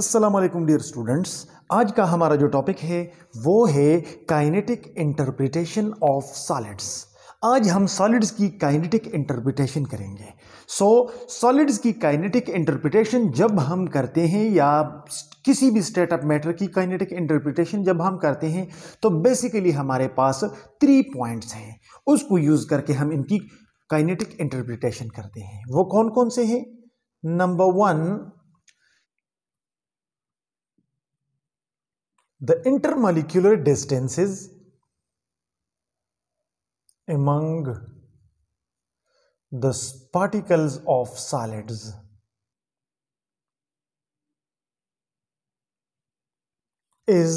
अस्सलाम वालेकुम dear students. आज का हमारा जो टॉपिक है वो है काइनेटिक इंटरप्रिटेशन ऑफ सॉलिड्स। आज हम सॉलिड्स की काइनेटिक इंटरप्रिटेशन करेंगे। सॉलिड्स की काइनेटिक इंटरप्रिटेशन जब हम करते हैं या किसी भी स्टेट ऑफ मैटर की काइनेटिक इंटरप्रिटेशन जब हम करते हैं तो बेसिकली हमारे पास 3 पॉइंट्स हैं, उसको यूज करके हम इनकी काइनेटिक इंटरप्रिटेशन करते हैं। वो कौन कौन से हैं? Number 1, the intermolecular distances among the particles of solids is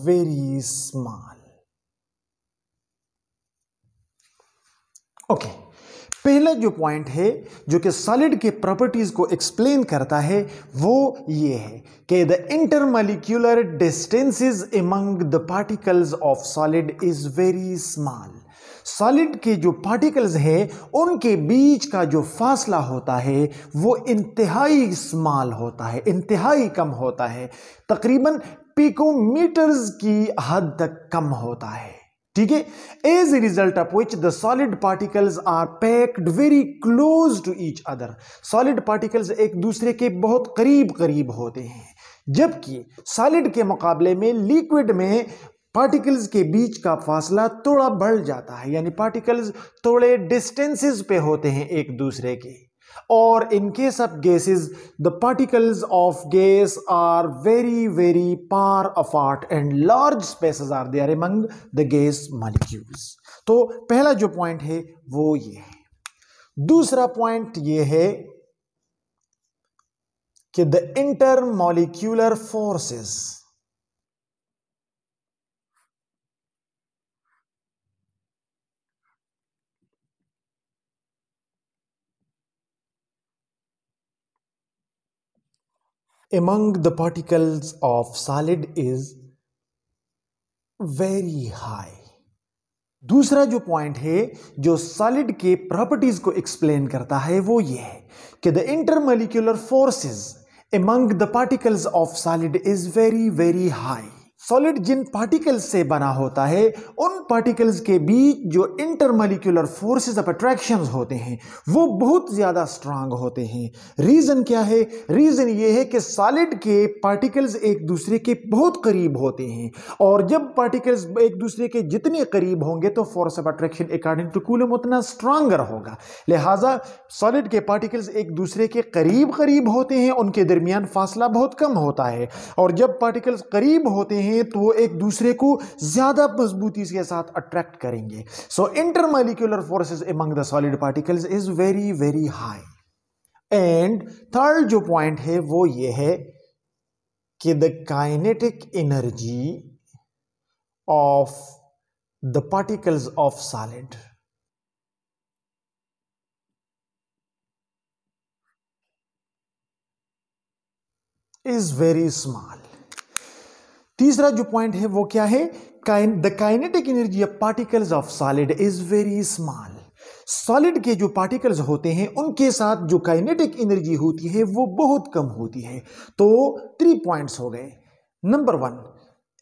very small. Okay, पहला जो पॉइंट है जो कि सॉलिड के प्रॉपर्टीज को एक्सप्लेन करता है वो ये है कि the intermolecular distances among the particles of solid is very small. Solid के जो पार्टिकल्स हैं उनके बीच का जो फासला होता है वो इंतहाई स्मॉल होता है, इंतहाई कम होता है, तकरीबन पिकोमीटर्स की हद तक कम होता है। ठीक है। As a result of which the solid particles are packed very close to each other. Solid particles एक दूसरे के बहुत करीब करीब होते हैं, जबकि सॉलिड के मुकाबले में लिक्विड में पार्टिकल्स के बीच का फासला थोड़ा बढ़ जाता है, यानी पार्टिकल्स थोड़े डिस्टेंसेस पे होते हैं एक दूसरे के। और in case of gases, the particles of gas are very far apart and large spaces are there among the gas molecules. तो पहला जो पॉइंट है वो ये है। दूसरा पॉइंट ये है कि the intermolecular forces among the particles of solid is very high. दूसरा जो पॉइंट है जो सॉलिड के प्रॉपर्टीज को एक्सप्लेन करता है वो ये है कि the intermolecular forces among the particles of solid is very high. Solid जिन पार्टिकल्स से बना होता है उन पार्टिकल्स के बीच जो इंटरमॉलिक्यूलर फोर्सेस ऑफ अट्रैक्शन होते हैं वो बहुत ज्यादा स्ट्रांग होते हैं। रीजन क्या है? रीजन ये है कि सॉलिड के पार्टिकल्स एक दूसरे के बहुत करीब होते हैं, और जब पार्टिकल्स एक दूसरे के जितने करीब होंगे तो force of attraction according to coulomb उतना स्ट्रांगर होगा। लिहाजा सॉलिड के पार्टिकल्स एक दूसरे के करीब करीब होते हैं, उनके दरमियान फासला बहुत कम होता है, और जब पार्टिकल्स करीब होते हैं तो वो एक दूसरे को ज्यादा मजबूती के साथ अट्रैक्ट करेंगे। So intermolecular forces among the solid particles is very high. And third जो पॉइंट है वो ये है कि the kinetic energy of the particles of solid is very small. तीसरा जो पॉइंट है वो क्या है? The kinetic energy of particles of solid is very small. Solid के जो पार्टिकल्स होते हैं उनके साथ जो काइनेटिक एनर्जी होती है वो बहुत कम होती है। तो 3 पॉइंट्स हो गए। Number 1,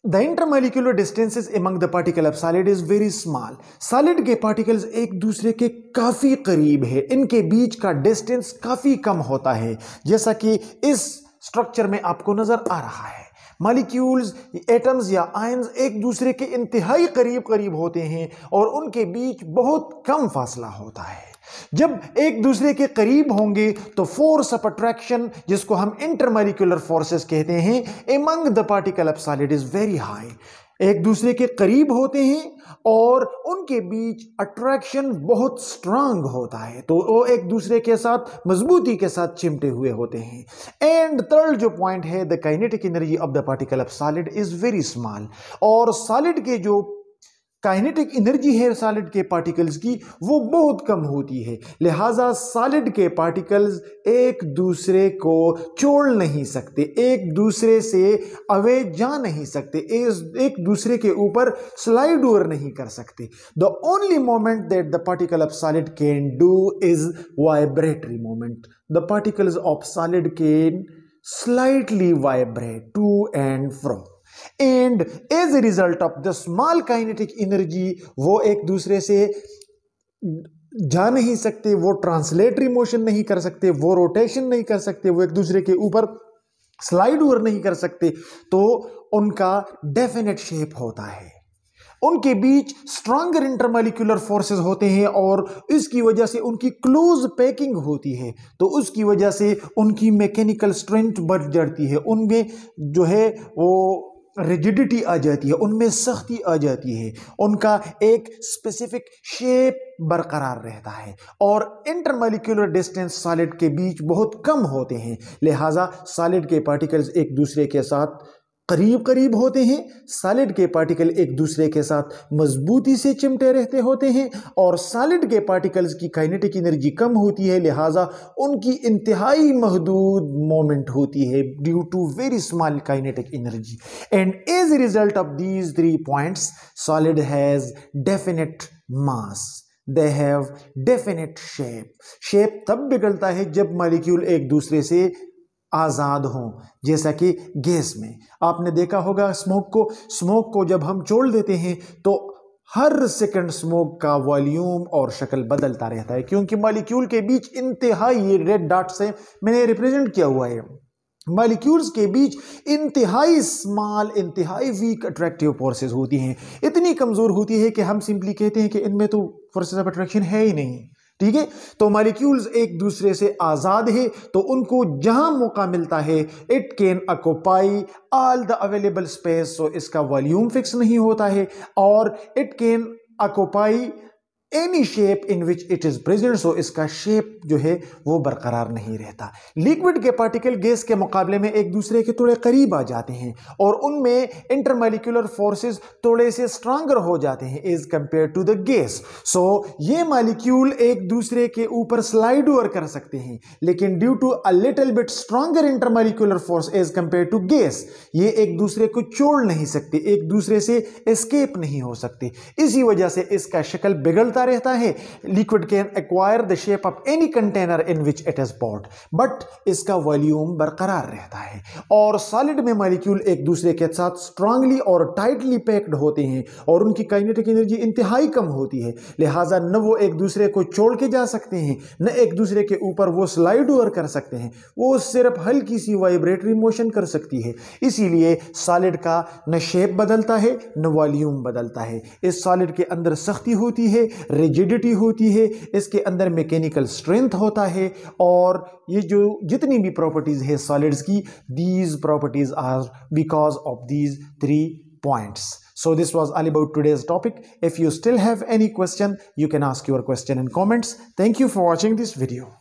the intermolecular distances among the particle of solid is very small. Solid के पार्टिकल्स एक दूसरे के काफी करीब है, इनके बीच का डिस्टेंस काफी कम होता है, जैसा कि इस स्ट्रक्चर में आपको नजर आ रहा है। मॉलिक्यूल्स, एटम्स या आयंस एक दूसरे के इंतहाई करीब करीब होते हैं और उनके बीच बहुत कम फासला होता है। जब एक दूसरे के करीब होंगे तो फोर्स ऑफ अट्रैक्शन, जिसको हम इंटरमॉलिक्यूलर फोर्सेस कहते हैं, among the particle of solid is very high. एक दूसरे के करीब होते हैं और उनके बीच अट्रैक्शन बहुत स्ट्रांग होता है, तो वो एक दूसरे के साथ मजबूती के साथ चिमटे हुए होते हैं। एंड थर्ड जो पॉइंट है, the kinetic energy of the particle of solid is very small. और सॉलिड के जो काइनेटिक एनर्जी है सॉलिड के पार्टिकल्स की वो बहुत कम होती है, लिहाजा सॉलिड के पार्टिकल्स एक दूसरे को छोड़ नहीं सकते, एक दूसरे से अवे जा नहीं सकते, एक दूसरे के ऊपर स्लाइड ओवर नहीं कर सकते। The only moment that the particle of solid can do is vibratory moment. The particles of solid can slightly vibrate to and fro, and as a result of the small kinetic energy वो एक दूसरे से जा नहीं सकते, वो translatory motion नहीं कर सकते, वो रोटेशन नहीं कर सकते, वो एक दूसरे के ऊपर स्लाइड ओवर नहीं कर सकते, तो उनका डेफिनेट शेप होता है। उनके बीच स्ट्रॉन्गर इंटरमॉलिक्यूलर फोर्सेस होते हैं और इसकी वजह से उनकी क्लोज पैकिंग होती है, तो उसकी वजह से उनकी मैकेनिकल स्ट्रेंथ बढ़ जाती है, उनमें जो है वो रिजिडिटी आ जाती है, उनमें सख्ती आ जाती है, उनका एक स्पेसिफिक शेप बरकरार रहता है और इंटरमॉलिक्यूलर डिस्टेंस सॉलिड के बीच बहुत कम होते हैं, लिहाजा सॉलिड के पार्टिकल्स एक दूसरे के साथ करीब करीब होते हैं, सॉलिड के पार्टिकल एक दूसरे के साथ मजबूती से चिमटे रहते होते हैं और सॉलिड के पार्टिकल्स की काइनेटिक एनर्जी कम होती है, लिहाजा उनकी इंतहाई महदूद मोमेंट होती है due to very small kinetic energy. And as a result of these 3 points solid has definite mass, they have definite shape. Shape तब बिगड़ता है जब मॉलिक्यूल एक दूसरे से आज़ाद हों, जैसा कि गैस में आपने देखा होगा स्मोक को जब हम छोड़ देते हैं तो हर सेकंड स्मोक का वॉल्यूम और शक्ल बदलता रहता है, क्योंकि मॉलिक्यूल के बीच इंतहाई रेड डॉट से मैंने रिप्रेजेंट किया हुआ है, मॉलिक्यूल्स के बीच इंतहाई स्मॉल इंतहाई वीक अट्रैक्टिव फोर्सेस होती हैं, इतनी कमज़ोर होती है कि हम सिंपली कहते हैं कि इनमें तो फोर्सेस ऑफ अट्रैक्शन है ही नहीं। ठीक है, तो मॉलिक्यूल्स एक दूसरे से आज़ाद है, तो उनको जहां मौका मिलता है it can occupy all the available space, so इसका वॉल्यूम फिक्स नहीं होता है और it can occupy any shape in which it is present, so इसका शेप जो है वो बरकरार नहीं रहता। लिक्विड के पार्टिकल गैस के मुकाबले में एक दूसरे के थोड़े करीब आ जाते हैं और उनमें इंटरमॉलिक्यूलर फोर्सेस थोड़े से स्ट्रांगर हो जाते हैं as compare to the gas. So ये मॉलिक्यूल एक दूसरे के ऊपर स्लाइड ओवर कर सकते हैं, लेकिन due to a little bit stronger intermolecular force as compare to gas ये एक दूसरे को छोड़ नहीं सकते, एक दूसरे से एस्केप नहीं हो सकते, इसी वजह से इसका शक्ल बिगड़ता रहता है। Liquid can acquire the shape of any container in which it is pot, but इसका वॉल्यूम बरकरार रहता है और सॉलिड में मॉलिक्यूल एक दूसरे के साथ स्ट्रांगली और टाइटली पैक्ड होते हैं और उनकी काइनेटिक एनर्जी इंतहाई कम होती है, लिहाजा न वो एक दूसरे को छोड़ के जा सकते हैं न एक दूसरे के ऊपर वो स्लाइड ओवर कर सकते हैं, वो सिर्फ हल्की सी वाइब्रेटरी मोशन कर सकती है, इसीलिए सॉलिड का न शेप बदलता है न वॉल्यूम बदलता है। इस सॉलिड के अंदर सख्ती होती है, रिजिडिटी होती है, इसके अंदर मैकेनिकल स्ट्रेंथ होता है और ये जो जितनी भी प्रॉपर्टीज है सॉलिड्स की, these properties are because of these 3 points. So this was all about today's topic. If you still have any question, you can ask your question in comments. Thank you for watching this video.